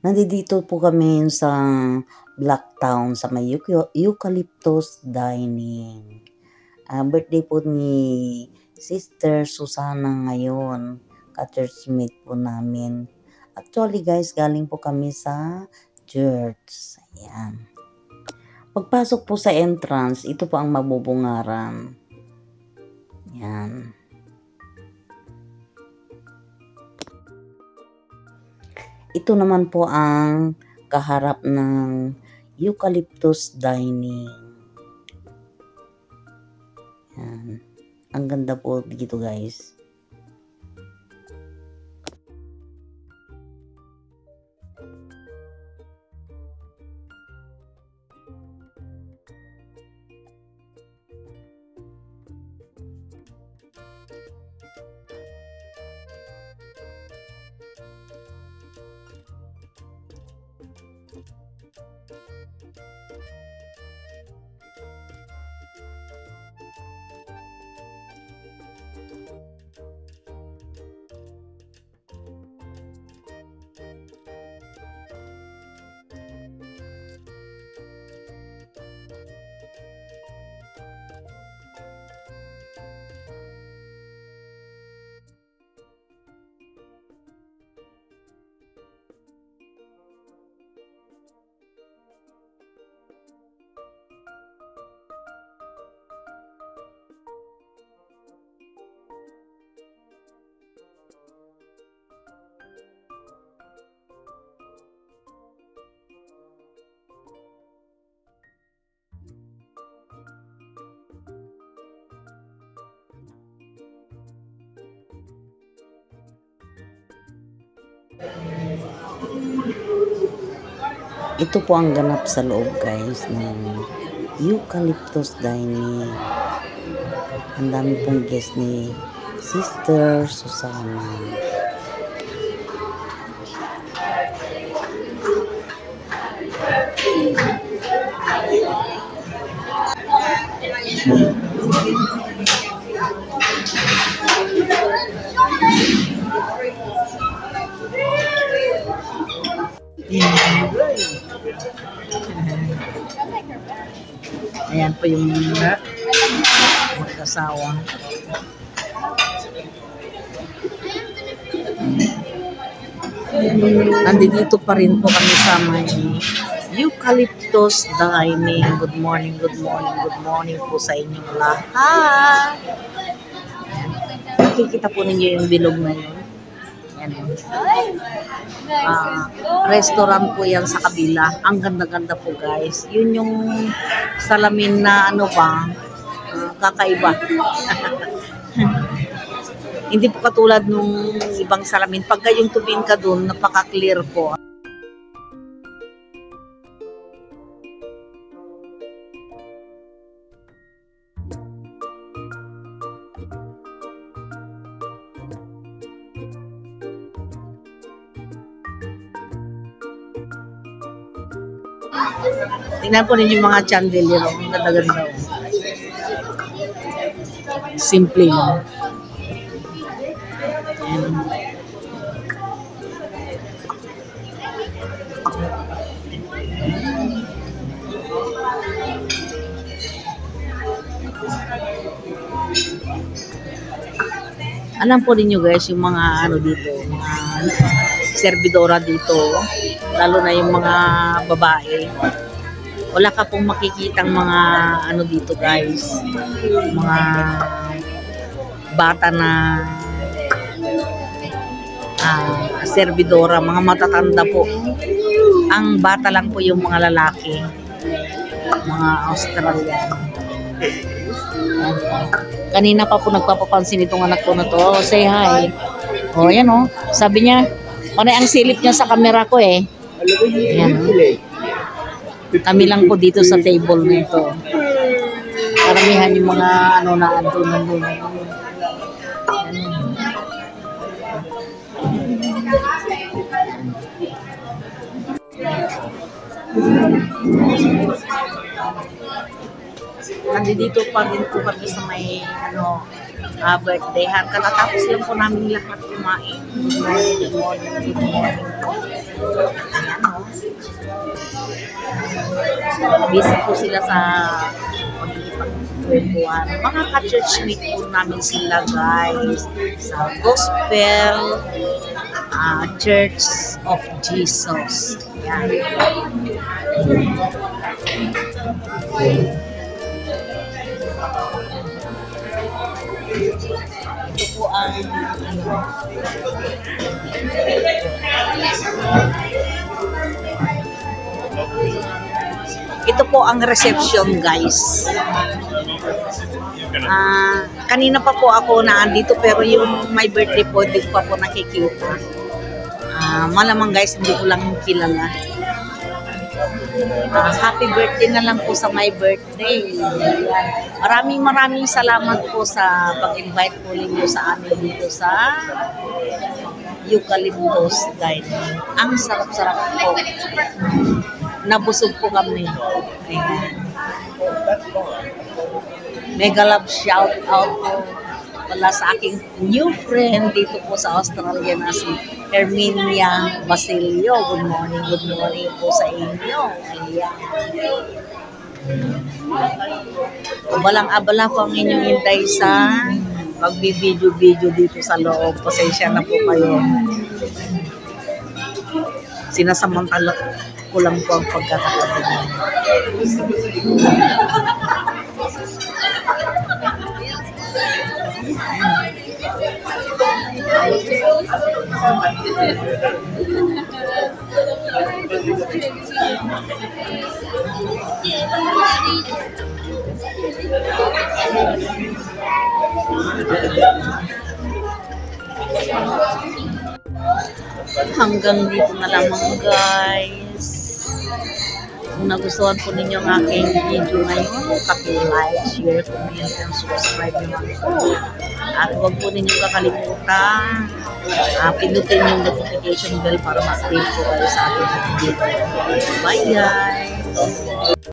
Nandito po kami sa Blacktown sa may Eucalyptus Dining. Birthday po ni Sister Susana ngayon. Ka-churchmate po namin. Actually guys, galing po kami sa church. Ayan. Pagpasok po sa entrance, ito po ang mabubungaran. Ayan. Ito naman po ang kaharap ng Eucalyptus Dining. Yan. Ang ganda po dito guys. Ito po ang ganap sa loob guys ng Eucalyptus Dining. Ang dami pong guest ni Sister Susana. Ayan po yung mag-asawa. Nandito pa rin po kami sa may Eucalyptus Dining. Good morning, good morning, good morning po sa inyong lahat. Nakikita po ninyo yung bilog na yun. Restaurant po yan sa kabila. Ang ganda-ganda po guys. Yun yung salamin na ano ba, kakaiba. Hindi po katulad nung ibang salamin. Pagka yung tumingin ka dun, napaka-clear po. Tingnan po ninyo yung mga chandelier. Ang ganda-ganda. Simple. Alam po ninyo guys, yung mga ano dito, mga servidora dito, lalo na yung mga babae. Wala ka pong makikitang mga ano dito guys, mga bata na servidora, mga matatanda po. Ang bata lang po yung mga lalaki, mga Australian. Kanina pa po nagpapapansin itong anak ko na to. Oh, say hi. Oh, yan oh. Sabi niya, panay ang silip niya sa camera ko eh. Ayan, oh. Kami lang po dito sa table nito. Karamihan yung mga ano na andun. Nandito pa rin po kami sa may birthday hat. Katatapos lang po namin lahat kumain. Good morning, good morning, good morning. busy po sila sa pagkikipagkwentuhan. Mga ka-churchmate po namin sila guys sa Gospel Church of Jesus. Yan. Ito po ang ito po ang reception guys. Kanina pa po ako naandito pero yung my birthday po hindi ko pa po nakikita. Malamang guys hindi ko lang kilala. Happy birthday na lang po sa my birthday. Maraming salamat po sa pag-invite po ninyo sa amin dito sa Eucalyptus Dining. Ang sarap-sarap po. Nabusog po kami. Ayan. Mega love shout out po pala sa aking new friend dito po sa Australia na si Herminia Basilio. Good morning po sa inyo. Ayan. Abalang-abala po ang inyong hintay sa pagbibideo-video dito sa loob. Pasensya na po kayo. Sinasamantala ko lang po ang pagkakatabi niya. Hanggang dito na lamang guys. Kung nagustuhan po ninyo ang aking video ngayon, paki-like, share, comment, and subscribe naman po. At huwag po ninyong kakalimutan, pindutin yung notification bell para ma-update po kayo sa ating video. Bye guys!